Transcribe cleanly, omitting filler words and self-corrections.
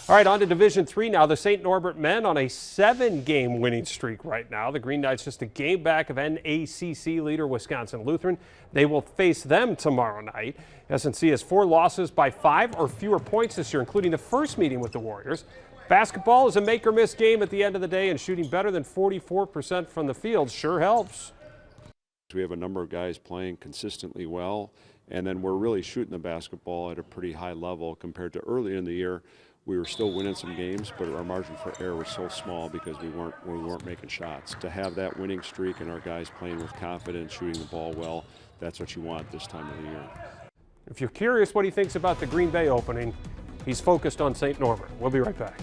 All right, on to Division III now. The St. Norbert men on a 7-game winning streak right now. The Green Knights just a game back of NACC leader Wisconsin Lutheran. They will face them tomorrow night. SNC has 4 losses by 5 or fewer points this year, including the first meeting with the Warriors. Basketball is a make-or-miss game at the end of the day, and shooting better than 44% from the field sure helps. We have a number of guys playing consistently well, and then we're really shooting the basketball at a pretty high level compared to earlier in the year. We were still winning some games, but our margin for error was so small because we weren't making shots. To have that winning streak and our guys playing with confidence, shooting the ball well, that's what you want this time of the year. If you're curious what he thinks about the Green Bay opening, he's focused on St. Norbert. We'll be right back.